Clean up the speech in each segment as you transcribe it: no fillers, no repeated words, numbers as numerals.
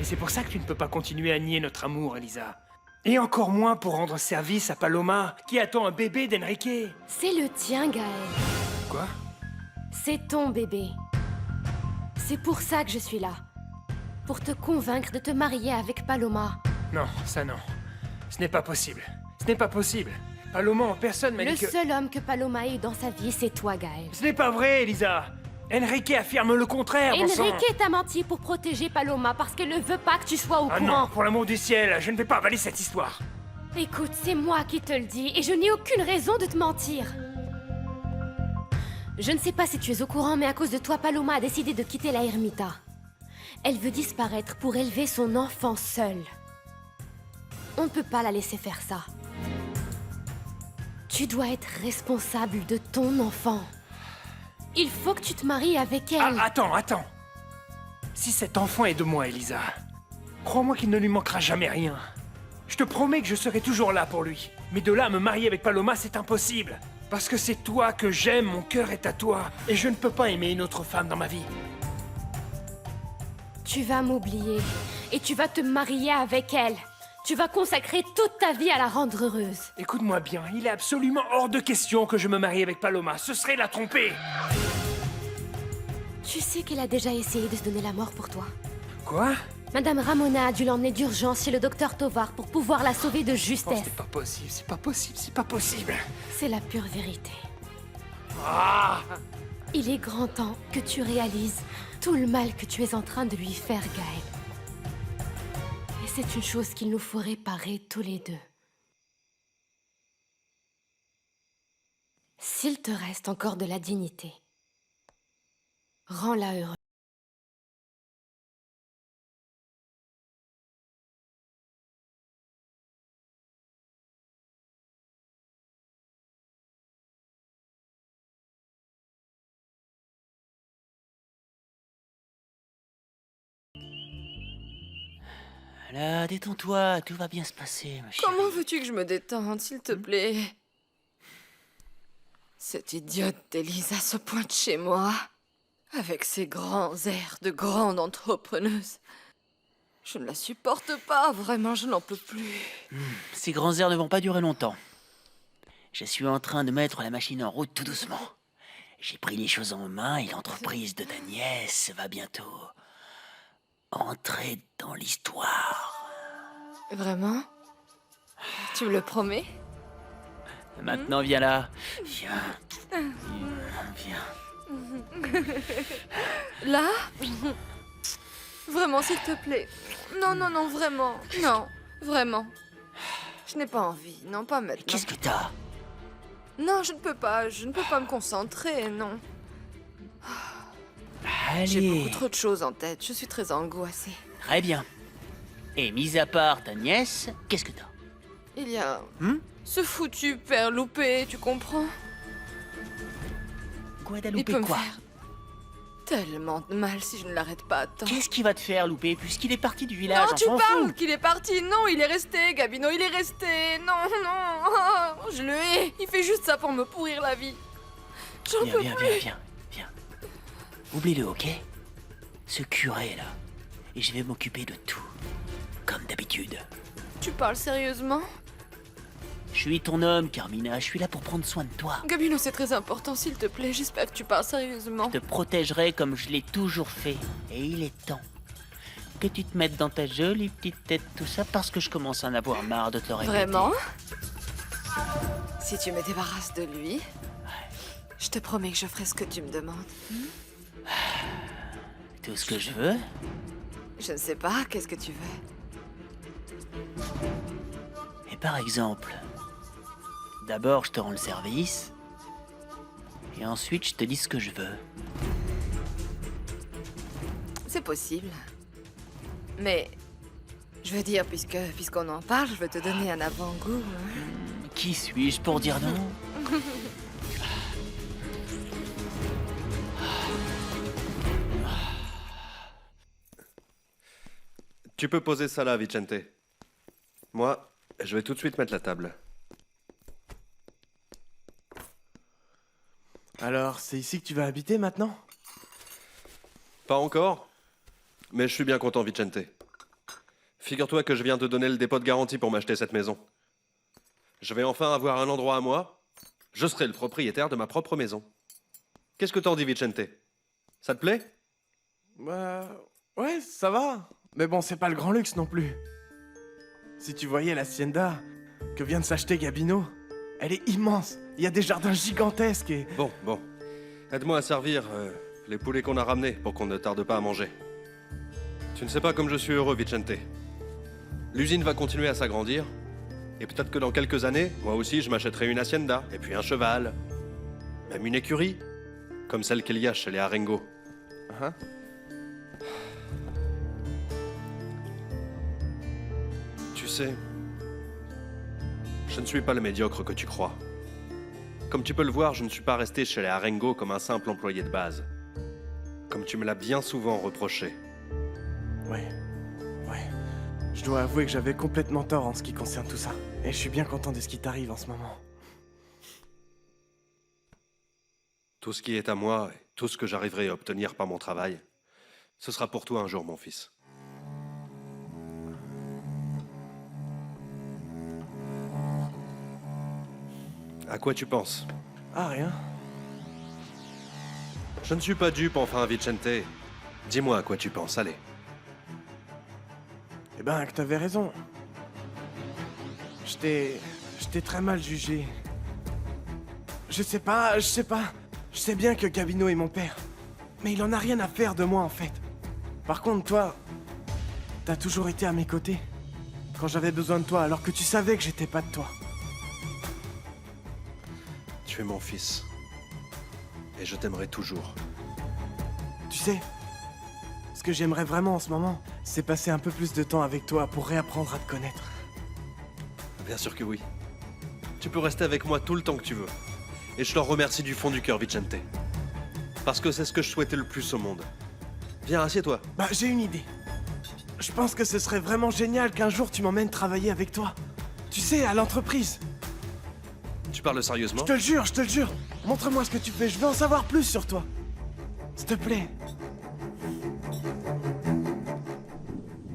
c'est pour ça que tu ne peux pas continuer à nier notre amour, Elisa. Et encore moins pour rendre service à Paloma, qui attend un bébé d'Enrique. C'est le tien, Gaël. Quoi? C'est ton bébé. C'est pour ça que je suis là. Pour te convaincre de te marier avec Paloma. Non, ça non. Ce n'est pas possible. Ce n'est pas possible. Paloma en personne m'a Le dit que... seul homme que Paloma ait dans sa vie, c'est toi, Gaël. Ce n'est pas vrai, Elisa. Enrique affirme le contraire, bon sang. Enrique t'a menti pour protéger Paloma parce qu'elle ne veut pas que tu sois au Ah courant. non, pour l'amour du ciel, je ne vais pas avaler cette histoire. Écoute, c'est moi qui te le dis et je n'ai aucune raison de te mentir. Je ne sais pas si tu es au courant, mais à cause de toi, Paloma a décidé de quitter la ermita. Elle veut disparaître pour élever son enfant seule. On ne peut pas la laisser faire ça. Tu dois être responsable de ton enfant. Il faut que tu te maries avec elle. Ah, attends. Si cet enfant est de moi, Elisa, crois-moi qu'il ne lui manquera jamais rien. Je te promets que je serai toujours là pour lui. Mais de là à me marier avec Paloma, c'est impossible. Parce que c'est toi que j'aime, mon cœur est à toi. Et je ne peux pas aimer une autre femme dans ma vie. Tu vas m'oublier et tu vas te marier avec elle. Tu vas consacrer toute ta vie à la rendre heureuse. Écoute-moi bien, il est absolument hors de question que je me marie avec Paloma. Ce serait la tromper. Tu sais qu'elle a déjà essayé de se donner la mort pour toi. Quoi? Madame Ramona a dû l'emmener d'urgence chez le docteur Tovar pour pouvoir la sauver de Oh, justesse. c'est pas possible, c'est pas possible, c'est pas possible. C'est la pure vérité. Ah! Il est grand temps que tu réalises tout le mal que tu es en train de lui faire, Gaël. Et c'est une chose qu'il nous faut réparer tous les deux. S'il te reste encore de la dignité, rends-la heureuse. Là, détends-toi, tout va bien se passer, ma chérie. Comment veux-tu que je me détende, s'il te plaît? Cette idiote d'Elisa se pointe chez moi, avec ses grands airs de grande entrepreneuse. Je ne la supporte pas, vraiment, je n'en peux plus. Ces grands airs ne vont pas durer longtemps. Je suis en train de mettre la machine en route tout doucement. J'ai pris les choses en main et l'entreprise de ta nièce va bientôt entrer dans l'histoire. Vraiment? Tu me le promets? Maintenant, viens là. Viens. Là? Vraiment, s'il te plaît. Non, vraiment. Non, vraiment. Je n'ai pas envie, non, pas maintenant. Qu'est-ce que t'as? Non, je ne peux pas me concentrer, non. J'ai Allez. beaucoup trop de choses en tête, je suis très angoissée. Très bien. Et mis à part ta nièce, qu'est-ce que t'as? Il y a Hmm? ce foutu père loupé, tu comprends? Il Guadeloupe peut me quoi? faire tellement de mal si je ne l'arrête pas à temps. Qu'est-ce qui va te faire louper puisqu'il est parti du village? Non, on tu s'en parles fout. qu'il est parti. Non, il est resté, Gabino, il est resté. Non, oh, je le hais. Il fait juste ça pour me pourrir la vie. J'en peux Viens. Oublie-le, ok? Ce curé là. Et je vais m'occuper de tout. Comme d'habitude. Tu parles sérieusement? Je suis ton homme, Carmina. Je suis là pour prendre soin de toi. Gabino, c'est très important, s'il te plaît. J'espère que tu parles sérieusement. Je te protégerai comme je l'ai toujours fait. Et il est temps que tu te mettes dans ta jolie petite tête tout ça parce que je commence à en avoir marre de te le répéter. Vraiment? Si tu me débarrasses de lui, je te promets que je ferai ce que tu me demandes. Tout ce que je veux? Je ne sais pas, qu'est-ce que tu veux? Et par exemple, d'abord je te rends le service. Et ensuite je te dis ce que je veux. C'est possible. Mais, je veux dire, puisqu'on en parle, je veux te donner un avant-goût. Hein. Qui suis-je pour dire non? Tu peux poser ça là, Vicente. Moi, je vais tout de suite mettre la table. Alors, c'est ici que tu vas habiter maintenant? Pas encore, mais je suis bien content, Vicente. Figure-toi que je viens de donner le dépôt de garantie pour m'acheter cette maison. Je vais enfin avoir un endroit à moi. Je serai le propriétaire de ma propre maison. Qu'est-ce que t'en dis, Vicente? Ça te plaît? Bah... Ouais, ça va. Mais bon, c'est pas le grand luxe non plus. Si tu voyais l'hacienda que vient de s'acheter Gabino, elle est immense. Il y a des jardins gigantesques et... Bon. Aide-moi à servir les poulets qu'on a ramenés pour qu'on ne tarde pas à manger. Tu ne sais pas comme je suis heureux, Vicente. L'usine va continuer à s'agrandir. Et peut-être que dans quelques années, moi aussi, je m'achèterai une hacienda, et puis un cheval. Même une écurie, comme celle qu'il y a chez les Arengo. Hein? Tu sais, je ne suis pas le médiocre que tu crois. Comme tu peux le voir, je ne suis pas resté chez les Arengo comme un simple employé de base. Comme tu me l'as bien souvent reproché. Ouais. Je dois avouer que j'avais complètement tort en ce qui concerne tout ça. Et je suis bien content de ce qui t'arrive en ce moment. Tout ce qui est à moi, et tout ce que j'arriverai à obtenir par mon travail, ce sera pour toi un jour, mon fils. À quoi tu penses? Ah, rien. Je ne suis pas dupe, enfin, Vicente. Dis-moi à quoi tu penses, allez. Eh ben, que t'avais raison. Je t'ai très mal jugé. Je sais pas. Je sais bien que Gabino est mon père. Mais il en a rien à faire de moi, en fait. Par contre, toi, t'as toujours été à mes côtés. Quand j'avais besoin de toi, alors que tu savais que j'étais pas de toi. Tu es mon fils. Et je t'aimerai toujours. Tu sais, ce que j'aimerais vraiment en ce moment, c'est passer un peu plus de temps avec toi pour réapprendre à te connaître. Bien sûr que oui. Tu peux rester avec moi tout le temps que tu veux. Et je t'en remercie du fond du cœur, Vicente. Parce que c'est ce que je souhaitais le plus au monde. Viens, assieds-toi. Bah, j'ai une idée. Je pense que ce serait vraiment génial qu'un jour tu m'emmènes travailler avec toi. Tu sais, à l'entreprise. Tu parles sérieusement? Je te le jure. Montre-moi ce que tu fais, je veux en savoir plus sur toi. S'il te plaît.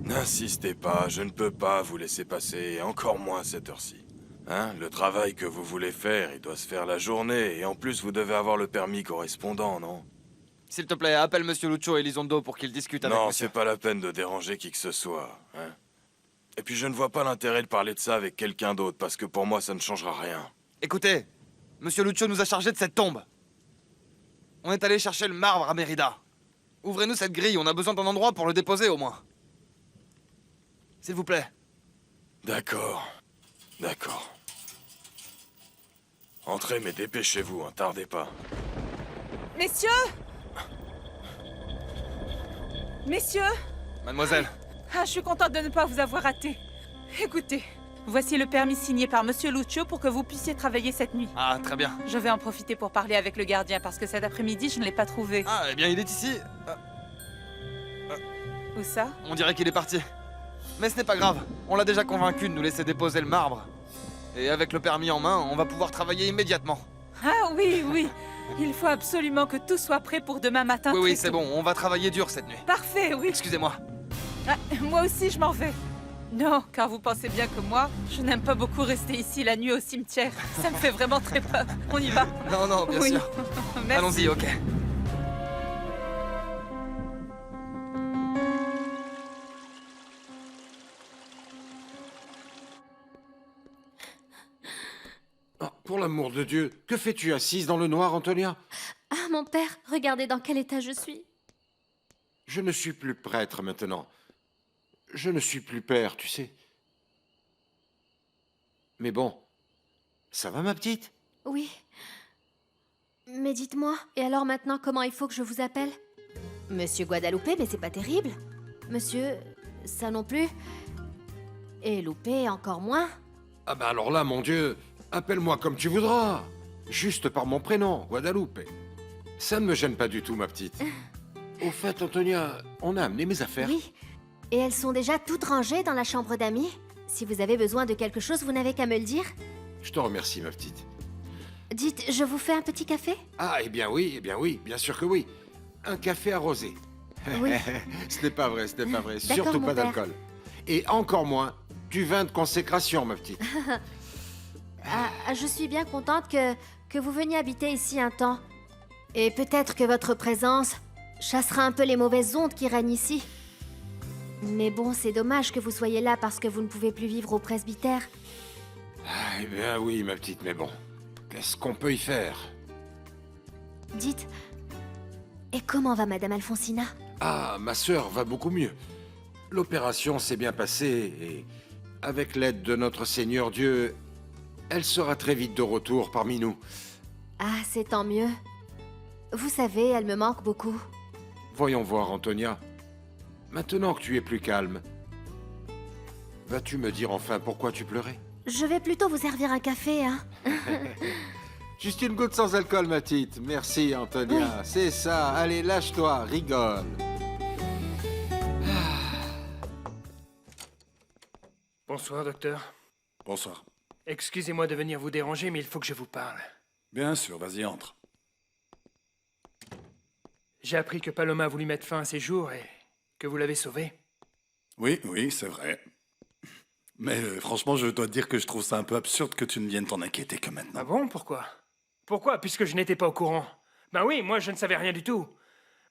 N'insistez pas, je ne peux pas vous laisser passer, et encore moins à cette heure-ci. Hein, le travail que vous voulez faire, il doit se faire la journée, et en plus vous devez avoir le permis correspondant, non? S'il te plaît, appelle Monsieur Lucho et Lizondo pour qu'ils discutent avec Non, monsieur. c'est pas la peine de déranger qui que ce soit, hein. Et puis je ne vois pas l'intérêt de parler de ça avec quelqu'un d'autre, parce que pour moi ça ne changera rien. Écoutez, Monsieur Lucho nous a chargés de cette tombe. On est allé chercher le marbre à Mérida. Ouvrez-nous cette grille, on a besoin d'un endroit pour le déposer au moins. S'il vous plaît. D'accord. Entrez, mais dépêchez-vous, hein, tardez pas. Messieurs! Messieurs! Mademoiselle. Ah, je suis contente de ne pas vous avoir raté. Écoutez, voici le permis signé par Monsieur Lucio pour que vous puissiez travailler cette nuit. Ah, très bien. Je vais en profiter pour parler avec le gardien parce que cet après-midi, je ne l'ai pas trouvé. Ah, eh bien, il est ici. Où ça? On dirait qu'il est parti. Mais ce n'est pas grave. On l'a déjà convaincu de nous laisser déposer le marbre. Et avec le permis en main, on va pouvoir travailler immédiatement. Ah oui. Il faut absolument que tout soit prêt pour demain matin. Oui, très c'est tôt. bon, on va travailler dur cette nuit. Parfait, oui. Excusez-moi. Ah, moi aussi, je m'en vais. Non, car vous pensez bien que moi, je n'aime pas beaucoup rester ici la nuit au cimetière. Ça me fait vraiment très peur. On y va. Non, bien Oui. sûr. Merci. Allons-y, ok. Oh, pour l'amour de Dieu, que fais-tu assise dans le noir, Antonia? Ah, mon père, regardez dans quel état je suis. Je ne suis plus prêtre maintenant. Je ne suis plus père, tu sais. Mais bon, ça va, ma petite? Oui. Mais dites-moi, et alors maintenant, comment il faut que je vous appelle? Monsieur Guadalupe, mais c'est pas terrible. Monsieur, ça non plus. Et Loupé, encore moins. Ah ben alors là, mon Dieu, appelle-moi comme tu voudras. Juste par mon prénom, Guadalupe. Ça ne me gêne pas du tout, ma petite. Au fait, Antonia, on a amené mes affaires. Oui. Et elles sont déjà toutes rangées dans la chambre d'amis. Si vous avez besoin de quelque chose, vous n'avez qu'à me le dire. Je te remercie, ma petite. Dites, je vous fais un petit café? Ah, eh bien oui, bien sûr que oui. Un café arrosé. Oui. Ce n'est pas vrai, D'accord, surtout mon pas père. d'alcool. Et encore moins du vin de consécration, ma petite. Je suis bien contente que vous veniez habiter ici un temps. Et peut-être que votre présence chassera un peu les mauvaises ondes qui règnent ici. Mais bon, c'est dommage que vous soyez là parce que vous ne pouvez plus vivre au presbytère. Eh bien oui, ma petite, mais bon. Qu'est-ce qu'on peut y faire? Dites, et comment va Madame Alfonsina? Ah, ma sœur va beaucoup mieux. L'opération s'est bien passée et, avec l'aide de notre Seigneur Dieu, elle sera très vite de retour parmi nous. Ah, c'est tant mieux. Vous savez, elle me manque beaucoup. Voyons voir, Antonia. Maintenant que tu es plus calme, vas-tu me dire enfin pourquoi tu pleurais? Je vais plutôt vous servir un café, hein. Juste une goutte sans alcool, ma petite. Merci, Antonia. Oui. C'est ça. Allez, lâche-toi, rigole. Bonsoir, docteur. Bonsoir. Excusez-moi de venir vous déranger, mais il faut que je vous parle. Bien sûr, vas-y, entre. J'ai appris que Paloma a voulu mettre fin à ses jours et que vous l'avez sauvée. Oui, c'est vrai. Mais franchement, je dois te dire que je trouve ça un peu absurde que tu ne viennes t'en inquiéter que maintenant. Ah bon, pourquoi? Pourquoi? Puisque je n'étais pas au courant. Ben oui, moi je ne savais rien du tout.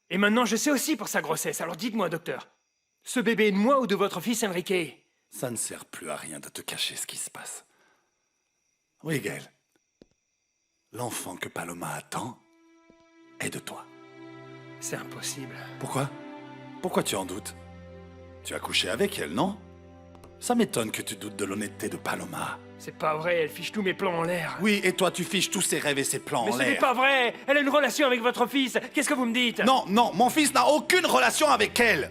Et maintenant je sais aussi pour sa grossesse, alors dites-moi, docteur. Ce bébé est de moi ou de votre fils Enrique? Ça ne sert plus à rien de te cacher ce qui se passe. Oui, Gaël. L'enfant que Paloma attend est de toi. C'est impossible. Pourquoi? Pourquoi tu en doutes? Tu as couché avec elle, non? Ça m'étonne que tu doutes de l'honnêteté de Paloma. C'est pas vrai, elle fiche tous mes plans en l'air. Oui, et toi tu fiches tous ses rêves et ses plans Mais en ce n'est l'air. pas vrai! Elle a une relation avec votre fils! Qu'est-ce que vous me dites? Non, mon fils n'a aucune relation avec elle.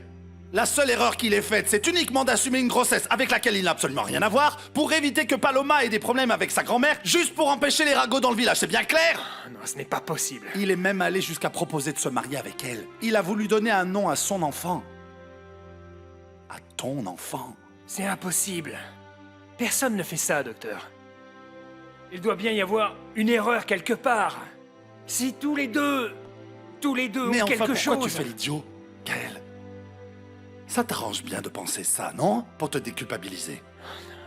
La seule erreur qu'il ait faite, c'est uniquement d'assumer une grossesse avec laquelle il n'a absolument rien à voir, pour éviter que Paloma ait des problèmes avec sa grand-mère, juste pour empêcher les ragots dans le village, c'est bien clair? Ah non, ce n'est pas possible. Il est même allé jusqu'à proposer de se marier avec elle. Il a voulu donner un nom à son enfant. À ton enfant. C'est impossible. Personne ne fait ça, docteur. Il doit bien y avoir une erreur quelque part. Si tous les deux Mais ont enfin, quelque pourquoi chose... tu fais l'idiot, Gaël? Ça t'arrange bien de penser ça, non? Pour te déculpabiliser.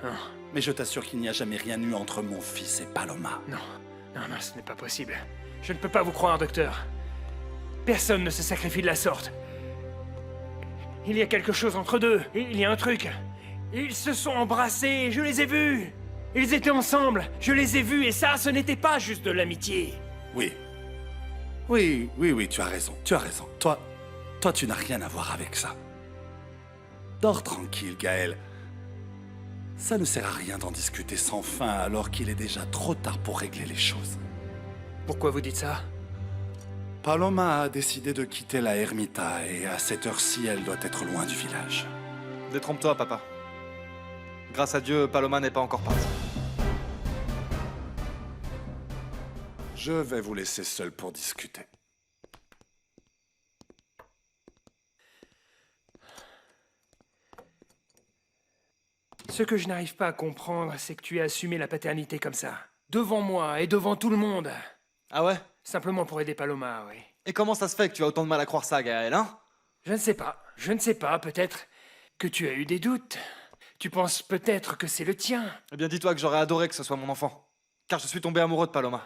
Non. Mais je t'assure qu'il n'y a jamais rien eu entre mon fils et Paloma. Non, ce n'est pas possible. Je ne peux pas vous croire, docteur. Personne ne se sacrifie de la sorte. Il y a quelque chose entre deux. Il y a un truc. Ils se sont embrassés, je les ai vus. Ils étaient ensemble, je les ai vus, et ça, ce n'était pas juste de l'amitié. Oui, tu as raison, Toi, tu n'as rien à voir avec ça. Dors tranquille, Gaël. Ça ne sert à rien d'en discuter sans fin alors qu'il est déjà trop tard pour régler les choses. Pourquoi vous dites ça? Paloma a décidé de quitter la ermita et à cette heure-ci, elle doit être loin du village. Détrompe-toi, papa. Grâce à Dieu, Paloma n'est pas encore partie. Je vais vous laisser seul pour discuter. Ce que je n'arrive pas à comprendre, c'est que tu as assumé la paternité comme ça. Devant moi et devant tout le monde. Ah ouais? Simplement pour aider Paloma, oui. Et comment ça se fait que tu as autant de mal à croire ça, Gaël, hein? Je ne sais pas, peut-être que tu as eu des doutes. Tu penses peut-être que c'est le tien. Eh bien, dis-toi que j'aurais adoré que ce soit mon enfant. Car je suis tombé amoureux de Paloma.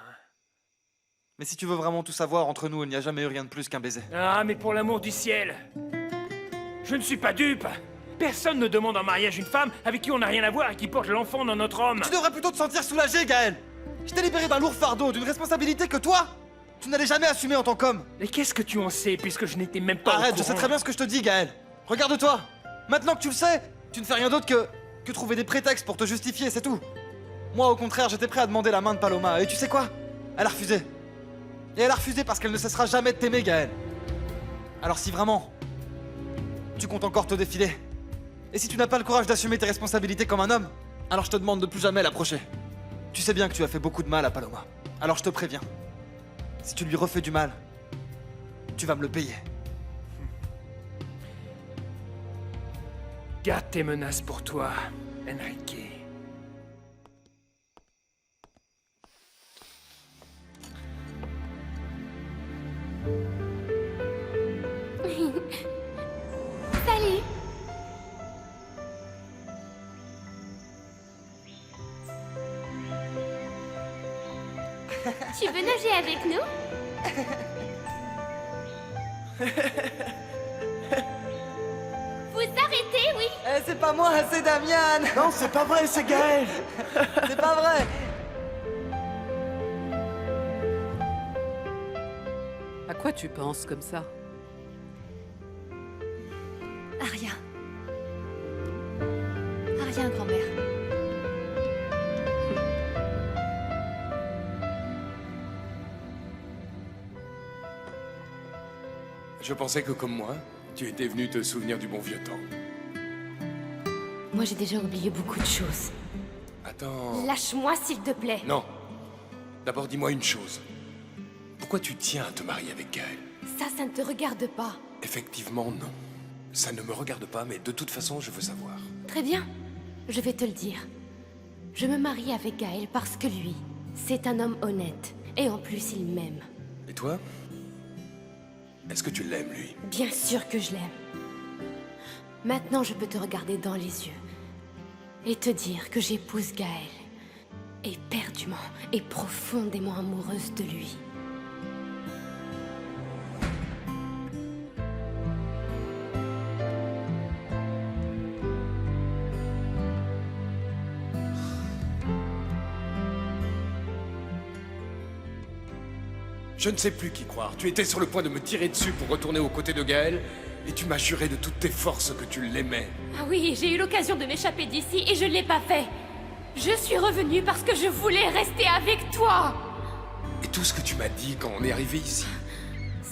Mais si tu veux vraiment tout savoir, entre nous, il n'y a jamais eu rien de plus qu'un baiser. Ah, mais pour l'amour du ciel! Je ne suis pas dupe! Personne ne demande en mariage une femme avec qui on n'a rien à voir et qui porte l'enfant dans notre homme! Tu devrais plutôt te sentir soulagé, Gaël! Je t'ai libéré d'un lourd fardeau, d'une responsabilité que toi, tu n'allais jamais assumer en tant qu'homme! Mais qu'est-ce que tu en sais puisque je n'étais même pas au Arrête, je courant. sais très bien ce que je te dis, Gaël! Regarde-toi! Maintenant que tu le sais, tu ne fais rien d'autre que trouver des prétextes pour te justifier, c'est tout! Moi, au contraire, j'étais prêt à demander la main de Paloma, et tu sais quoi? Elle a refusé. Et elle a refusé parce qu'elle ne cessera jamais de t'aimer, Gaël. Alors si vraiment, tu comptes encore te défiler, et si tu n'as pas le courage d'assumer tes responsabilités comme un homme, alors je te demande de plus jamais l'approcher. Tu sais bien que tu as fait beaucoup de mal à Paloma. Alors je te préviens, si tu lui refais du mal, tu vas me le payer. Garde tes menaces pour toi, Enrique. Salut! Tu veux nager avec nous? Vous arrêtez, oui? C'est pas moi, c'est Damian. Non, c'est pas vrai, c'est Gaël. C'est pas vrai. À quoi tu penses comme ça? À rien. À rien, grand-mère. Je pensais que comme moi, tu étais venu te souvenir du bon vieux temps. Moi, j'ai déjà oublié beaucoup de choses. Attends... Lâche-moi, s'il te plaît. Non. D'abord, dis-moi une chose. Pourquoi tu tiens à te marier avec Gaël? Ça ne te regarde pas. Effectivement, non. Ça ne me regarde pas, mais de toute façon, je veux savoir. Très bien. Je vais te le dire. Je me marie avec Gaël parce que lui, c'est un homme honnête. Et en plus, il m'aime. Et toi? Est-ce que tu l'aimes, lui? Bien sûr que je l'aime. Maintenant, je peux te regarder dans les yeux et te dire que j'épouse Gaël, éperdument et profondément amoureuse de lui. Je ne sais plus qui croire. Tu étais sur le point de me tirer dessus pour retourner aux côtés de Gaël, et tu m'as juré de toutes tes forces que tu l'aimais. Ah oui, j'ai eu l'occasion de m'échapper d'ici et je ne l'ai pas fait. Je suis revenue parce que je voulais rester avec toi. Et tout ce que tu m'as dit quand on est arrivé ici,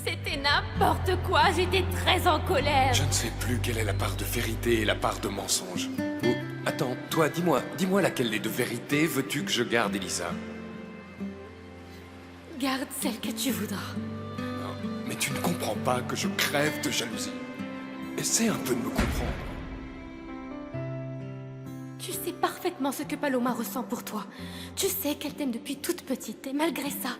C'était n'importe quoi, j'étais très en colère. je ne sais plus quelle est la part de vérité et la part de mensonge. Oh, attends, toi, dis-moi laquelle des deux vérités veux-tu que je garde, Elisa? Garde celle que tu voudras. Non, mais tu ne comprends pas que je crève de jalousie. Essaie un peu de me comprendre. Tu sais parfaitement ce que Paloma ressent pour toi. Tu sais qu'elle t'aime depuis toute petite et malgré ça,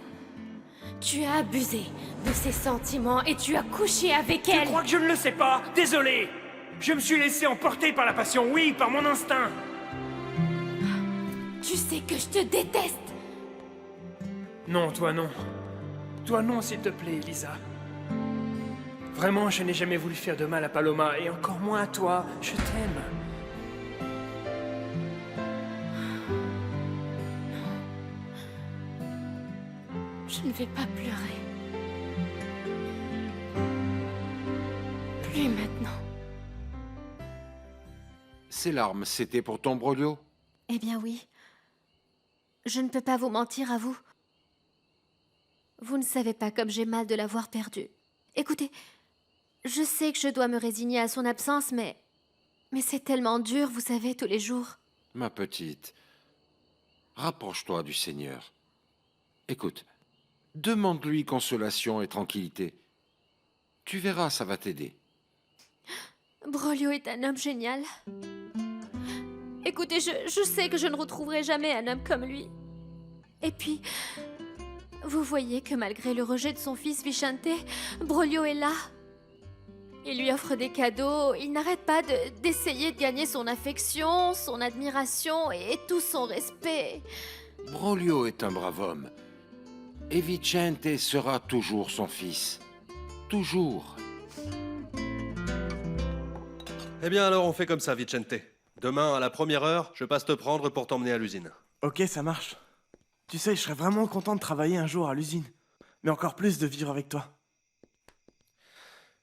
tu as abusé de ses sentiments et tu as couché avec Tu elle. crois que je ne le sais pas? Désolé. Je me suis laissé emporter par la passion, oui, par mon instinct. Tu sais que je te déteste. Non, toi non. Toi non, s'il te plaît, Elisa. Vraiment, je n'ai jamais voulu faire de mal à Paloma, et encore moins à toi. Je t'aime. Je ne vais pas pleurer. Plus maintenant. Ces larmes, c'était pour ton Brolio? Eh bien oui. Je ne peux pas vous mentir à vous. Vous ne savez pas comme j'ai mal de l'avoir perdu. Écoutez, je sais que je dois me résigner à son absence, mais c'est tellement dur, vous savez, tous les jours. Ma petite, rapproche-toi du Seigneur. Écoute, demande-lui consolation et tranquillité. Tu verras, ça va t'aider. Brolio est un homme génial. Écoutez, je sais que je ne retrouverai jamais un homme comme lui. Et puis, vous voyez que malgré le rejet de son fils Vicente, Brolio est là. Il lui offre des cadeaux, il n'arrête pas d'essayer de gagner son affection, son admiration et tout son respect. Brolio est un brave homme. Et Vicente sera toujours son fils. Toujours. Eh bien alors on fait comme ça, Vicente. Demain, à la première heure, je passe te prendre pour t'emmener à l'usine. Ok, ça marche. Tu sais, je serais vraiment content de travailler un jour à l'usine. Mais encore plus de vivre avec toi.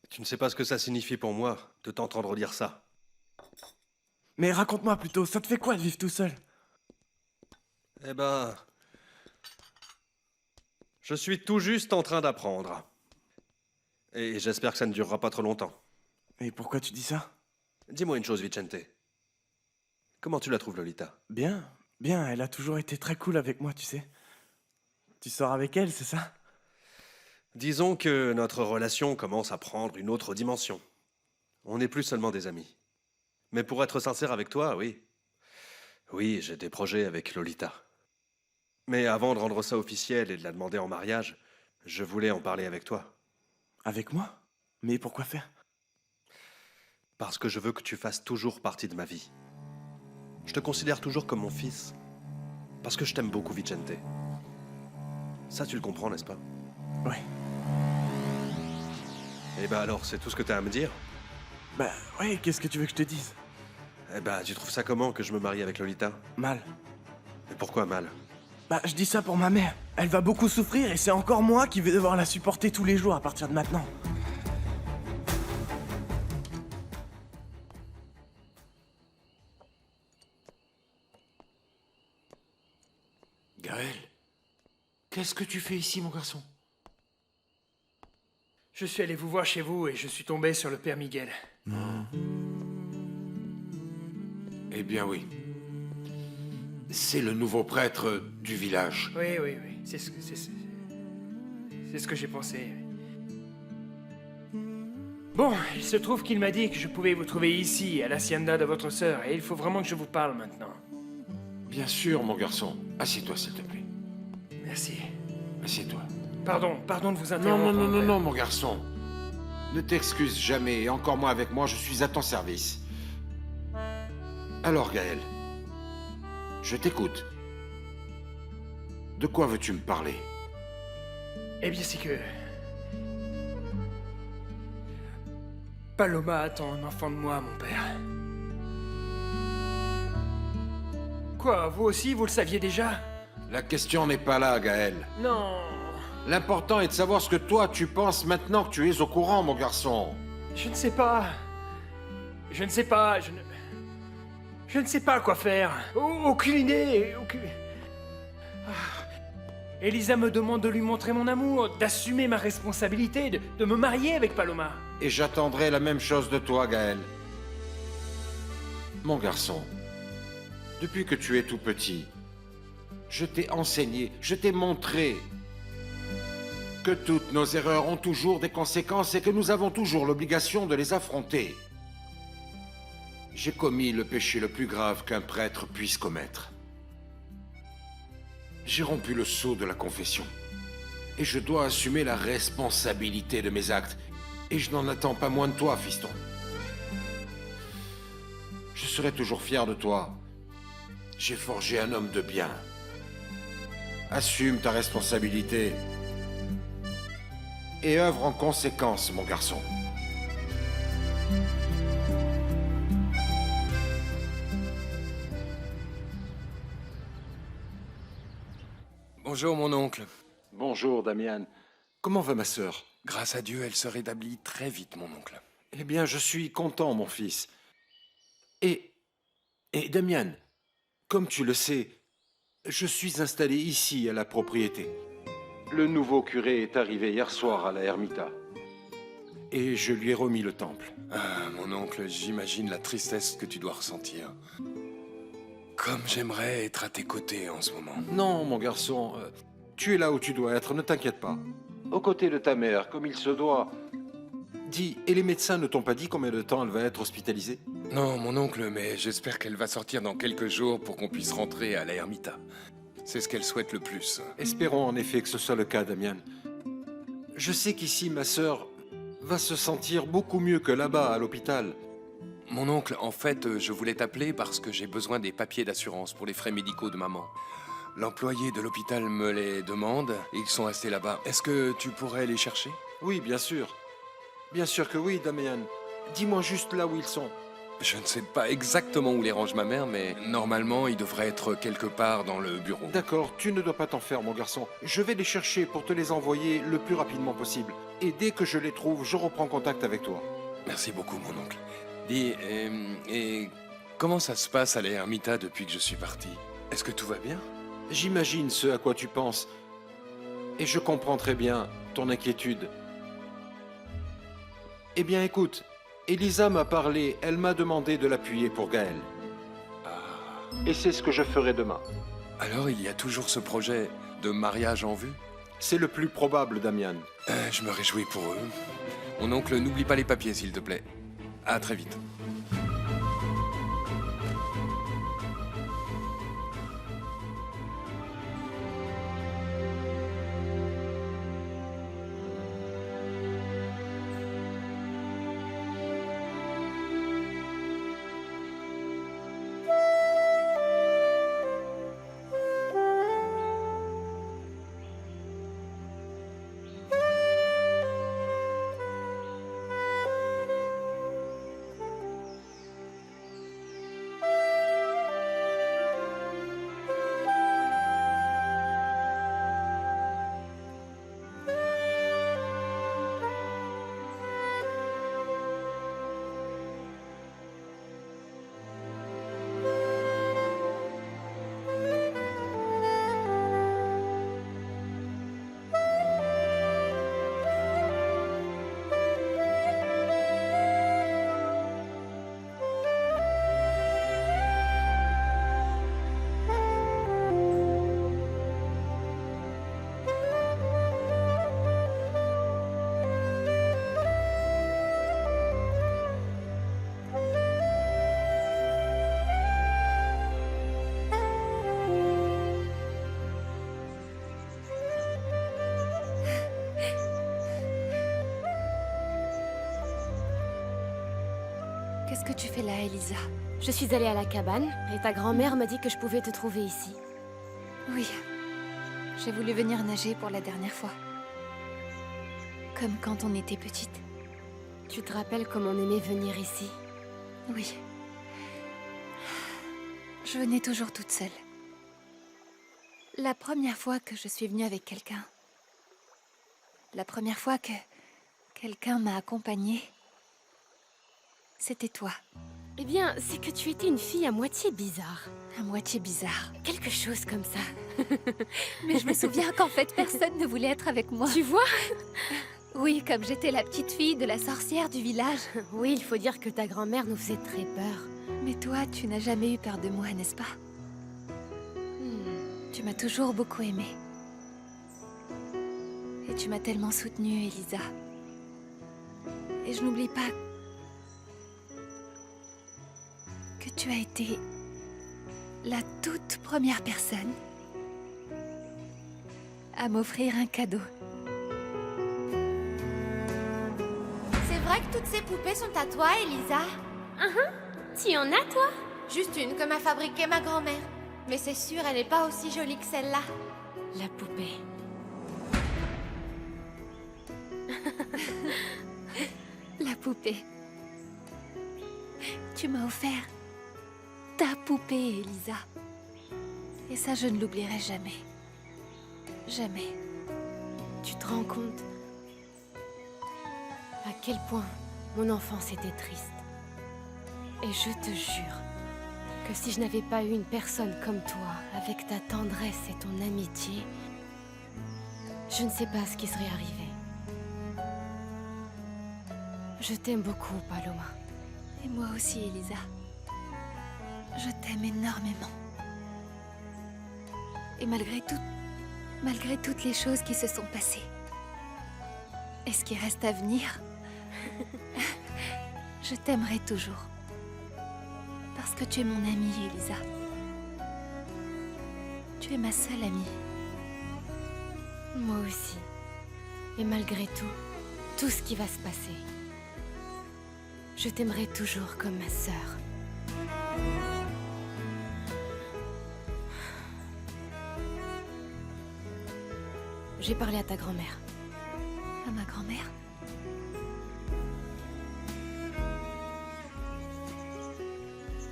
Tu ne sais pas ce que ça signifie pour moi, de t'entendre dire ça. Mais raconte-moi plutôt, ça te fait quoi de vivre tout seul? Eh ben... Je suis tout juste en train d'apprendre. Et j'espère que ça ne durera pas trop longtemps. Et pourquoi tu dis ça? Dis-moi une chose, Vicente. Comment tu la trouves, Lolita? Bien, bien, elle a toujours été très cool avec moi, tu sais. Tu sors avec elle, c'est ça? Disons que notre relation commence à prendre une autre dimension. On n'est plus seulement des amis. Mais pour être sincère avec toi, oui. Oui, j'ai des projets avec Lolita. Mais avant de rendre ça officiel et de la demander en mariage, je voulais en parler avec toi. Avec moi? Mais pourquoi faire? Parce que je veux que tu fasses toujours partie de ma vie. Je te considère toujours comme mon fils. Parce que je t'aime beaucoup, Vicente. Ça, tu le comprends, n'est-ce pas? Ouais. Eh ben alors, c'est tout ce que t'as à me dire? Bah ouais, qu'est-ce que tu veux que je te dise? Eh ben, tu trouves ça comment que je me marie avec Lolita? Mal. Et pourquoi mal? Bah je dis ça pour ma mère. Elle va beaucoup souffrir et c'est encore moi qui vais devoir la supporter tous les jours à partir de maintenant. Gaël, qu'est-ce que tu fais ici, mon garçon? Je suis allé vous voir chez vous et je suis tombé sur le père Miguel. Eh bien oui. C'est le nouveau prêtre du village. Oui, oui, oui. C'est ce que j'ai pensé. Bon, il se trouve qu'il m'a dit que je pouvais vous trouver ici, à l'hacienda de votre sœur, et il faut vraiment que je vous parle maintenant. Bien sûr, mon garçon. Assieds-toi, s'il te plaît. Merci. Assieds-toi. Pardon de vous Non, interrompre. non, non, non, père. non, mon garçon. Ne t'excuse jamais, et encore moins avec moi, je suis à ton service. Alors, Gaël, je t'écoute. De quoi veux-tu me parler? Eh bien, c'est que... Paloma attend un enfant de moi, mon père. Quoi, vous aussi, vous le saviez déjà? La question n'est pas là, Gaël. Non... L'important est de savoir ce que toi tu penses maintenant que tu es au courant, mon garçon. Je ne sais pas. Je ne sais pas, je ne sais pas quoi faire. Aucune idée. Elisa me demande de lui montrer mon amour, d'assumer ma responsabilité, de me marier avec Paloma. Et j'attendrai la même chose de toi, Gaël. Mon garçon, depuis que tu es tout petit, je t'ai enseigné, je t'ai montré que toutes nos erreurs ont toujours des conséquences et que nous avons toujours l'obligation de les affronter. J'ai commis le péché le plus grave qu'un prêtre puisse commettre. J'ai rompu le sceau de la confession. Et je dois assumer la responsabilité de mes actes. Et je n'en attends pas moins de toi, fiston. Je serai toujours fier de toi. J'ai forgé un homme de bien. Assume ta responsabilité. Et œuvre en conséquence, mon garçon. Bonjour, mon oncle. Bonjour, Damian. Comment va ma sœur? Grâce à Dieu, elle se rétablit très vite, mon oncle. Eh bien, je suis content, mon fils. Et Damian, comme tu le sais, je suis installé ici, à la propriété. Le nouveau curé est arrivé hier soir à la Ermita. Et je lui ai remis le temple. Ah, mon oncle, j'imagine la tristesse que tu dois ressentir. Comme j'aimerais être à tes côtés en ce moment. Non, mon garçon, tu es là où tu dois être, ne t'inquiète pas. Aux côtés de ta mère, comme il se doit. Dis, et les médecins ne t'ont pas dit combien de temps elle va être hospitalisée? Non, mon oncle, mais j'espère qu'elle va sortir dans quelques jours pour qu'on puisse rentrer à la Ermita. C'est ce qu'elle souhaite le plus. Espérons en effet que ce soit le cas, Damian. Je sais qu'ici, ma sœur va se sentir beaucoup mieux que là-bas, à l'hôpital. Mon oncle, en fait, je voulais t'appeler parce que j'ai besoin des papiers d'assurance pour les frais médicaux de maman. L'employé de l'hôpital me les demande et ils sont restés là-bas. Est-ce que tu pourrais les chercher? Oui, bien sûr. Bien sûr que oui, Damian. Dis-moi juste là où ils sont. Je ne sais pas exactement où les range ma mère, mais normalement, ils devraient être quelque part dans le bureau. D'accord, tu ne dois pas t'en faire, mon garçon. Je vais les chercher pour te les envoyer le plus rapidement possible. Et dès que je les trouve, je reprends contact avec toi. Merci beaucoup, mon oncle. Dis, et comment ça se passe à la Ermita depuis que je suis parti? Est-ce que tout va bien? J'imagine ce à quoi tu penses. Et je comprends très bien ton inquiétude. Eh bien, écoute, Elisa m'a parlé, elle m'a demandé de l'appuyer pour Gaël. Et c'est ce que je ferai demain. Alors, il y a toujours ce projet de mariage en vue? C'est le plus probable, Damian. Je me réjouis pour eux. Mon oncle, n'oublie pas les papiers, s'il te plaît. À très vite. Qu'est-ce que tu fais là, Elisa? Je suis allée à la cabane et ta grand-mère m'a dit que je pouvais te trouver ici. Oui. J'ai voulu venir nager pour la dernière fois. Comme quand on était petite. Tu te rappelles comme on aimait venir ici? Oui. Je venais toujours toute seule. La première fois que je suis venue avec quelqu'un. La première fois que quelqu'un m'a accompagnée. C'était toi. Eh bien, c'est que tu étais une fille à moitié bizarre. À moitié bizarre. Quelque chose comme ça. Mais je me souviens qu'en fait, personne ne voulait être avec moi. Tu vois? Oui, comme j'étais la petite fille de la sorcière du village. Oui, il faut dire que ta grand-mère nous faisait très peur. Mais toi, tu n'as jamais eu peur de moi, n'est-ce pas? Tu m'as toujours beaucoup aimée. Et tu m'as tellement soutenue, Elisa. Et je n'oublie pas que tu as été la toute première personne à m'offrir un cadeau. C'est vrai que toutes ces poupées sont à toi, Elisa? Tu en as, toi? Juste une que m'a fabriquée ma grand-mère. Mais c'est sûr, elle n'est pas aussi jolie que celle-là. La poupée. La poupée. Tu m'as offert ta poupée, Elisa. Et ça, je ne l'oublierai jamais. Jamais. Tu te rends compte à quel point mon enfance était triste. Et je te jure que si je n'avais pas eu une personne comme toi, avec ta tendresse et ton amitié, je ne sais pas ce qui serait arrivé. Je t'aime beaucoup, Paloma. Et moi aussi, Elisa. Je t'aime énormément. Et malgré toutes les choses qui se sont passées, et ce qui reste à venir, je t'aimerai toujours. Parce que tu es mon amie, Elisa. Tu es ma seule amie. Moi aussi. Et malgré tout ce qui va se passer, je t'aimerai toujours comme ma sœur. J'ai parlé à ta grand-mère. À ma grand-mère?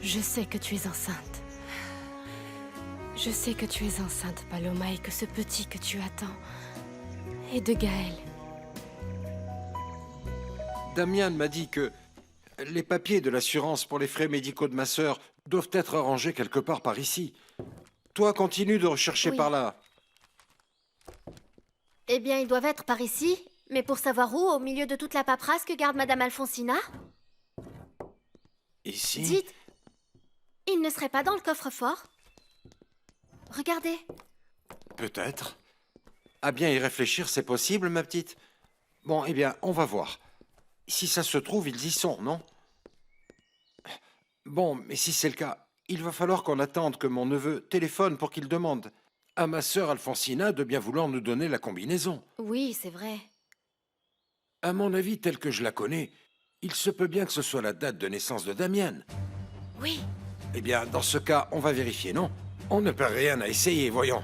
Je sais que tu es enceinte. Je sais que tu es enceinte, Paloma, et que ce petit que tu attends est de Gaël. Damian m'a dit que les papiers de l'assurance pour les frais médicaux de ma sœur doivent être arrangés quelque part par ici. Toi, continue de rechercher Oui. par là. Eh bien, ils doivent être par ici, mais pour savoir où, au milieu de toute la paperasse que garde Madame Alfonsina? Ici? Dites, il ne serait pas dans le coffre-fort? Regardez. Peut-être. À bien y réfléchir, c'est possible, ma petite. Bon, eh bien, on va voir. Si ça se trouve, ils y sont, non? Bon, mais si c'est le cas, il va falloir qu'on attende que mon neveu téléphone pour qu'il demande à ma sœur Alfonsina de bien vouloir nous donner la combinaison. Oui, c'est vrai. À mon avis, tel que je la connais, il se peut bien que ce soit la date de naissance de Damian. Oui. Eh bien, dans ce cas, on va vérifier, non? On ne perd rien à essayer, voyons.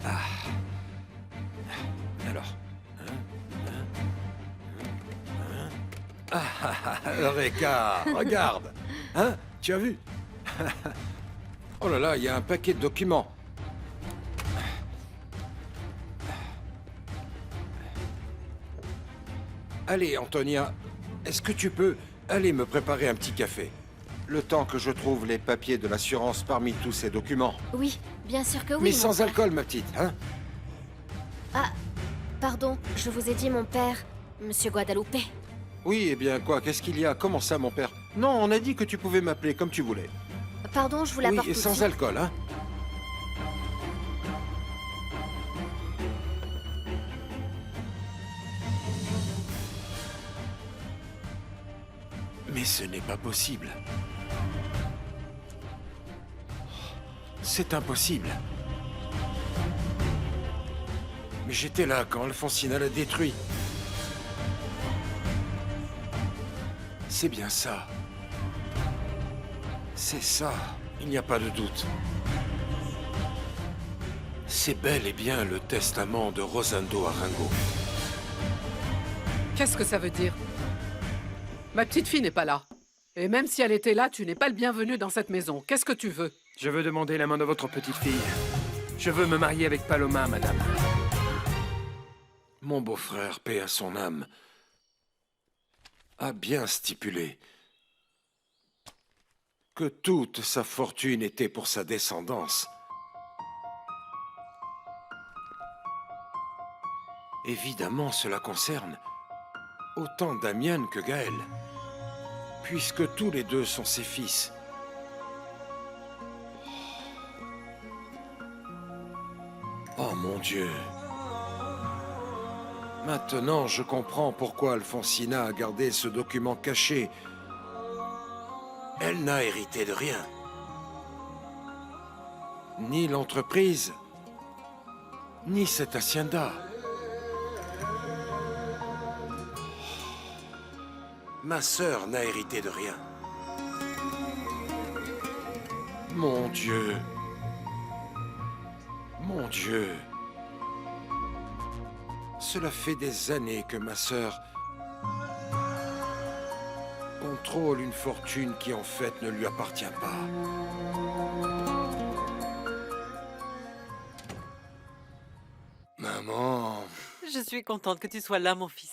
Ah. Alors. Eureka! Regarde! Hein? Tu as vu? Oh là là, il y a un paquet de documents. Allez, Antonia, est-ce que tu peux aller me préparer un petit café? Le temps que je trouve les papiers de l'assurance parmi tous ces documents. Oui, bien sûr que oui. Mais mon sans père. alcool, ma petite, hein? Ah, pardon, je vous ai dit mon père, Monsieur Guadalupe. Oui, eh bien, quoi? Qu'est-ce qu'il y a? Comment ça, mon père? Non, on a dit que tu pouvais m'appeler comme tu voulais. Pardon, je vous l'apporte Oui, tout de sans suite. alcool, hein? Mais ce n'est pas possible. C'est impossible. Mais j'étais là quand Alfonsina l'a détruit. C'est bien ça. C'est ça, il n'y a pas de doute. C'est bel et bien le testament de Rosendo Arango. Qu'est-ce que ça veut dire? Ma petite fille n'est pas là. Et même si elle était là, tu n'es pas le bienvenu dans cette maison. Qu'est-ce que tu veux? Je veux demander la main de votre petite fille. Je veux me marier avec Paloma, madame. Mon beau-frère, paix à son âme, a bien stipulé que toute sa fortune était pour sa descendance. Évidemment, cela concerne autant Damian que Gaël, puisque tous les deux sont ses fils. Oh mon Dieu! Maintenant, je comprends pourquoi Alfonsina a gardé ce document caché. Elle n'a hérité de rien. Ni l'entreprise, ni cette hacienda. Ma sœur n'a hérité de rien. Mon Dieu. Mon Dieu. Cela fait des années que ma sœur contrôle une fortune qui en fait ne lui appartient pas. Maman, Je suis contente que tu sois là, mon fils.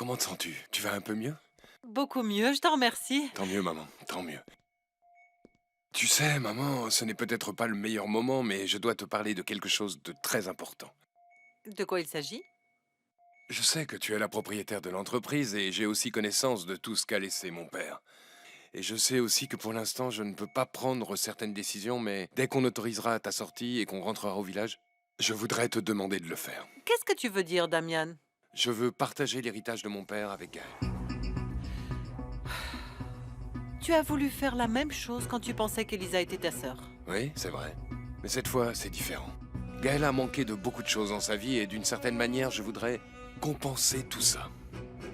comment te sens-tu? Tu vas un peu mieux? Beaucoup mieux, je t'en remercie. Tant mieux, maman, tant mieux. Tu sais, maman, ce n'est peut-être pas le meilleur moment, mais je dois te parler de quelque chose de très important. De quoi il s'agit? Je sais que tu es la propriétaire de l'entreprise et j'ai aussi connaissance de tout ce qu'a laissé mon père. Et je sais aussi que pour l'instant, je ne peux pas prendre certaines décisions, mais dès qu'on autorisera ta sortie et qu'on rentrera au village, je voudrais te demander de le faire. Qu'est-ce que tu veux dire, Damian? Je veux partager l'héritage de mon père avec Gaël. Tu as voulu faire la même chose quand tu pensais qu'Elisa était ta sœur. Oui, c'est vrai. Mais cette fois, c'est différent. Gaël a manqué de beaucoup de choses dans sa vie et d'une certaine manière, je voudrais compenser tout ça.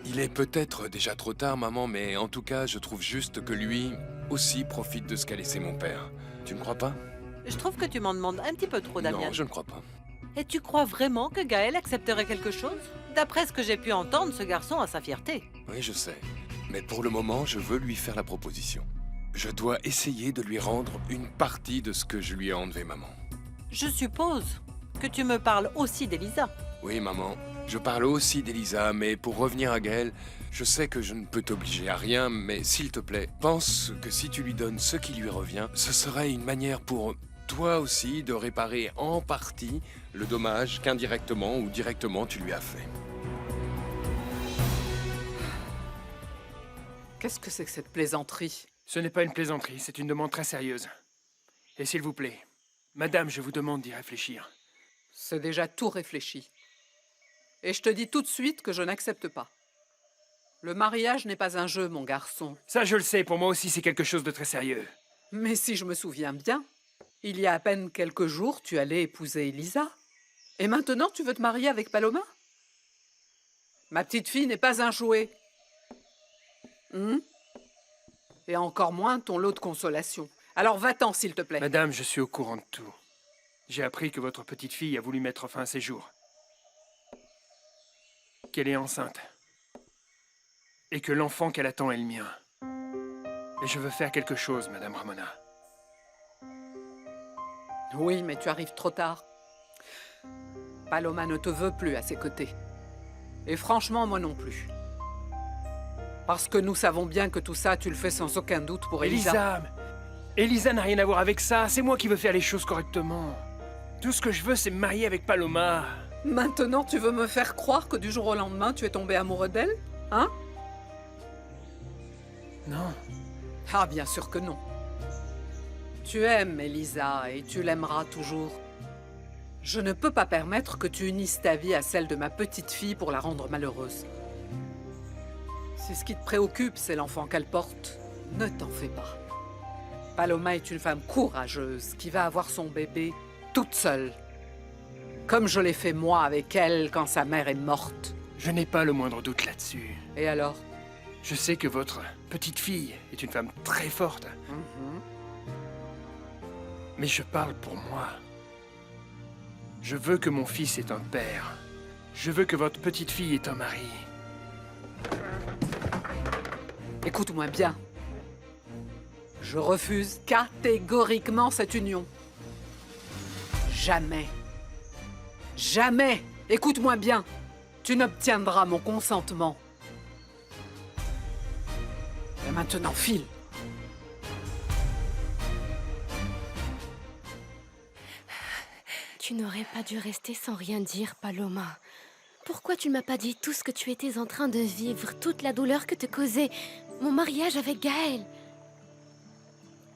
Il est peut-être déjà trop tard, maman, mais en tout cas, je trouve juste que lui aussi profite de ce qu'a laissé mon père. Tu ne crois pas? Je trouve que tu m'en demandes un petit peu trop, Damian. Non, je ne crois pas. Et tu crois vraiment que Gaël accepterait quelque chose? D'après ce que j'ai pu entendre, ce garçon a sa fierté. Oui, je sais. Mais pour le moment, je veux lui faire la proposition. Je dois essayer de lui rendre une partie de ce que je lui ai enlevé, maman. Je suppose que tu me parles aussi d'Elisa. Oui, maman. Je parle aussi d'Elisa, mais pour revenir à Gaël, je sais que je ne peux t'obliger à rien, mais s'il te plaît, pense que si tu lui donnes ce qui lui revient, ce serait une manière pour toi aussi de réparer en partie le dommage qu'indirectement ou directement tu lui as fait. Qu'est-ce que c'est que cette plaisanterie? Ce n'est pas une plaisanterie, c'est une demande très sérieuse. Et s'il vous plaît, madame, je vous demande d'y réfléchir. C'est déjà tout réfléchi. Et je te dis tout de suite que je n'accepte pas. Le mariage n'est pas un jeu, mon garçon. Ça, je le sais, pour moi aussi, c'est quelque chose de très sérieux. Mais si je me souviens bien, il y a à peine quelques jours, tu allais épouser Elisa. Et maintenant, tu veux te marier avec Paloma? Ma petite fille n'est pas un jouet. Et encore moins ton lot de consolation. Alors va-t'en, s'il te plaît. Madame, je suis au courant de tout. J'ai appris que votre petite fille a voulu mettre fin à ses jours. Qu'elle est enceinte. Et que l'enfant qu'elle attend est le mien. Et je veux faire quelque chose, Madame Ramona. Oui, mais tu arrives trop tard. Paloma ne te veut plus à ses côtés. Et franchement, moi non plus. Parce que nous savons bien que tout ça, tu le fais sans aucun doute pour Elisa. Elisa n'a rien à voir avec ça. C'est moi qui veux faire les choses correctement. Tout ce que je veux, c'est me marier avec Paloma. Maintenant, tu veux me faire croire que du jour au lendemain, tu es tombé amoureux d'elle? Hein? Non. Ah, bien sûr que non. Tu aimes Elisa et tu l'aimeras toujours. Je ne peux pas permettre que tu unisses ta vie à celle de ma petite fille pour la rendre malheureuse. Si ce qui te préoccupe, c'est l'enfant qu'elle porte, ne t'en fais pas. Paloma est une femme courageuse qui va avoir son bébé toute seule. Comme je l'ai fait moi avec elle quand sa mère est morte. Je n'ai pas le moindre doute là-dessus. Et alors? Je sais que votre petite fille est une femme très forte. Mais je parle pour moi. Je veux que mon fils ait un père. Je veux que votre petite fille ait un mari. Écoute-moi bien. Je refuse catégoriquement cette union. Jamais. Jamais. Écoute-moi bien. Tu n'obtiendras mon consentement. Et maintenant, file. Tu n'aurais pas dû rester sans rien dire, Paloma. Pourquoi tu ne m'as pas dit tout ce que tu étais en train de vivre, toute la douleur que te causait mon mariage avec Gaël?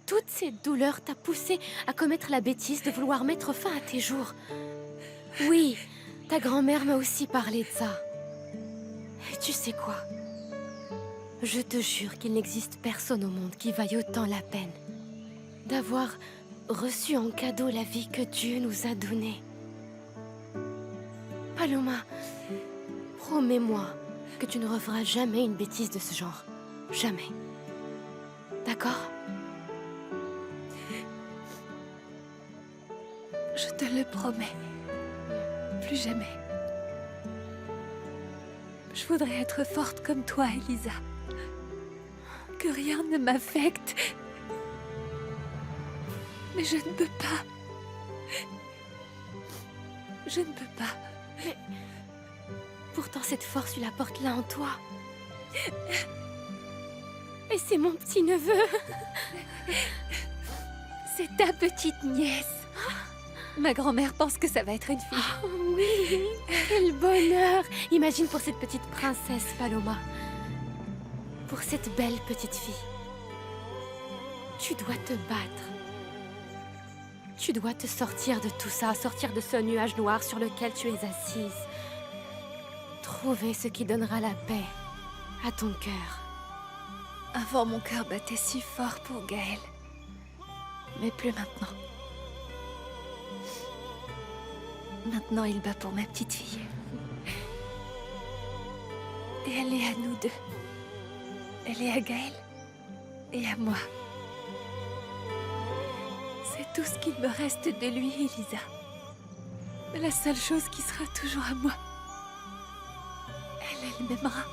Toute cette douleur t'a poussé à commettre la bêtise de vouloir mettre fin à tes jours. Oui, ta grand-mère m'a aussi parlé de ça. Et tu sais quoi? Je te jure qu'il n'existe personne au monde qui vaille autant la peine d'avoir reçu en cadeau la vie que Dieu nous a donnée. Paloma, promets-moi que tu ne referas jamais une bêtise de ce genre. Jamais. D'accord? Je te le promets. Plus jamais. Je voudrais être forte comme toi, Elisa. Que rien ne m'affecte. Mais je ne peux pas. Je ne peux pas. Mais pourtant, cette force, tu la portes là en toi. Et c'est mon petit-neveu. C'est ta petite nièce. Ma grand-mère pense que ça va être une fille. Oh, oui, quel bonheur. Imagine pour cette petite princesse, Paloma. Pour cette belle petite fille. Tu dois te battre. Tu dois te sortir de tout ça, sortir de ce nuage noir sur lequel tu es assise. Trouver ce qui donnera la paix à ton cœur. Avant, mon cœur battait si fort pour Gaël. Mais plus maintenant. Maintenant, il bat pour ma petite fille. Et elle est à nous deux. Elle est à Gaël et à moi. C'est tout ce qu'il me reste de lui, Elisa. Mais la seule chose qui sera toujours à moi, elle m'aimera.